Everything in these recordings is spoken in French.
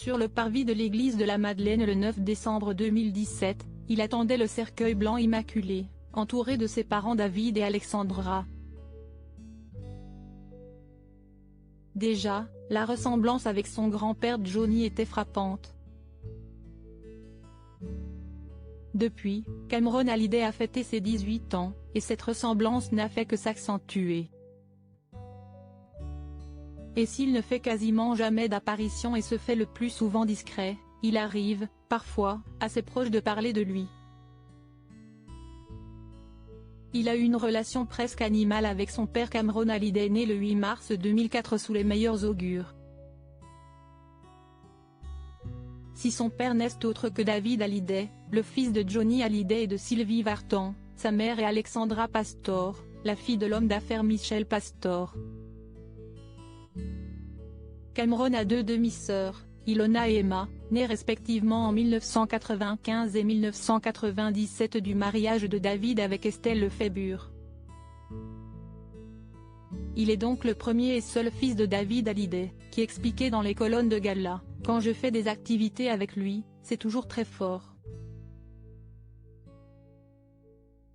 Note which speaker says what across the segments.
Speaker 1: sur le parvis de l'église de la Madeleine le 9 décembre 2017, il attendait le cercueil blanc immaculé, entouré de ses parents David et Alexandra. Déjà, la ressemblance avec son grand-père Johnny était frappante. Depuis, Cameron Hallyday a fêté ses 18 ans, et cette ressemblance n'a fait que s'accentuer. Et s'il ne fait quasiment jamais d'apparition et se fait le plus souvent discret, il arrive, parfois, assez proche de parler de lui. Il a eu une relation presque animale avec son père Cameron Hallyday né le 8 mars 2004 sous les meilleurs augures. Si son père n'est autre que David Hallyday, le fils de Johnny Hallyday et de Sylvie Vartan, sa mère est Alexandra Pastor, la fille de l'homme d'affaires Michel Pastor. Cameron a deux demi-sœurs, Ilona et Emma, nées respectivement en 1995 et 1997 du mariage de David avec Estelle Lefébure. Il est donc le premier et seul fils de David Hallyday, qui expliquait dans les colonnes de Gala, « Quand je fais des activités avec lui, c'est toujours très fort.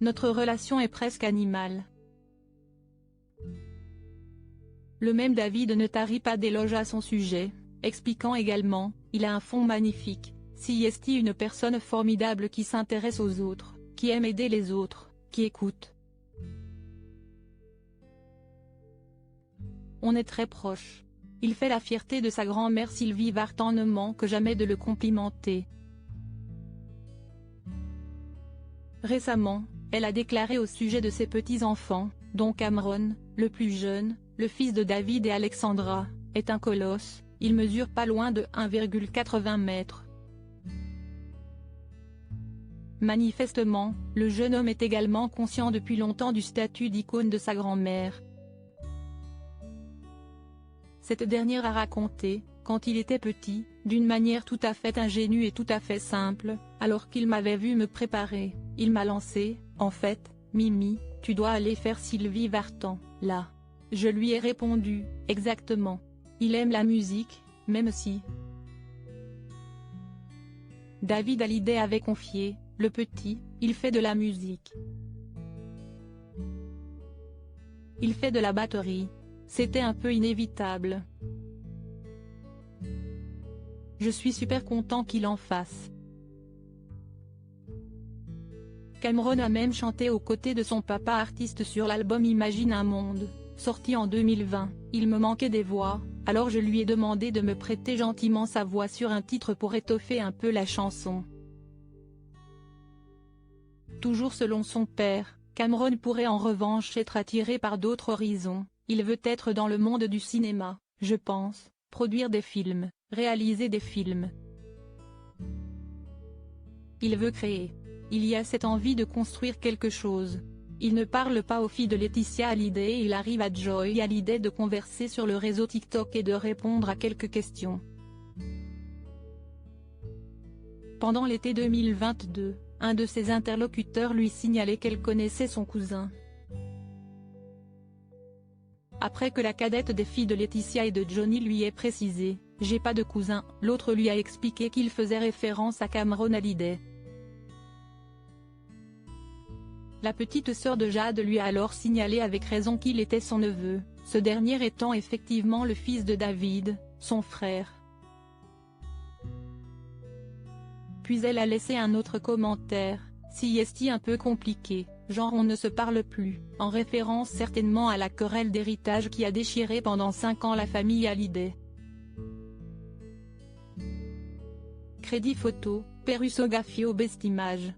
Speaker 1: Notre relation est presque animale. » Le même David ne tarit pas d'éloges à son sujet, expliquant également, « Il a un fond magnifique, si est une personne formidable qui s'intéresse aux autres, qui aime aider les autres, qui écoute. On est très proches. Il fait la fierté de sa grand-mère Sylvie Vartan, ne manque jamais de le complimenter. » Récemment, elle a déclaré au sujet de ses petits-enfants, dont Cameron, le plus jeune, le fils de David et Alexandra, est un colosse, il mesure pas loin de 1,80 mètres. Manifestement, le jeune homme est également conscient depuis longtemps du statut d'icône de sa grand-mère. Cette dernière a raconté, quand il était petit, d'une manière tout à fait ingénue et tout à fait simple, alors qu'il m'avait vu me préparer, il m'a lancé, « En fait, Mimi, tu dois aller faire Sylvie Vartan, là. » Je lui ai répondu, « Exactement. Il aime la musique, même si... » David Hallyday avait confié, « Le petit, il fait de la musique. Il fait de la batterie. C'était un peu inévitable. Je suis super content qu'il en fasse. » Cameron a même chanté aux côtés de son papa artiste sur l'album Imagine un monde, sorti en 2020, il me manquait des voix, alors je lui ai demandé de me prêter gentiment sa voix sur un titre pour étoffer un peu la chanson. Toujours selon son père, Cameron pourrait en revanche être attiré par d'autres horizons, il veut être dans le monde du cinéma, je pense, produire des films, réaliser des films. Il veut créer. Il y a cette envie de construire quelque chose. Il ne parle pas aux filles de Laetitia Hallyday et il arrive à Joy Hallyday de converser sur le réseau TikTok et de répondre à quelques questions. Pendant l'été 2022, un de ses interlocuteurs lui signalait qu'elle connaissait son cousin. Après que la cadette des filles de Laetitia et de Johnny lui ait précisé « J'ai pas de cousin », l'autre lui a expliqué qu'il faisait référence à Cameron Hallyday. La petite sœur de Jade lui a alors signalé avec raison qu'il était son neveu, ce dernier étant effectivement le fils de David, son frère. Puis elle a laissé un autre commentaire, « Si est un peu compliqué, genre on ne se parle plus », en référence certainement à la querelle d'héritage qui a déchiré pendant 5 ans la famille Hallyday. Crédit photo, Peruso Gaffio Best Image.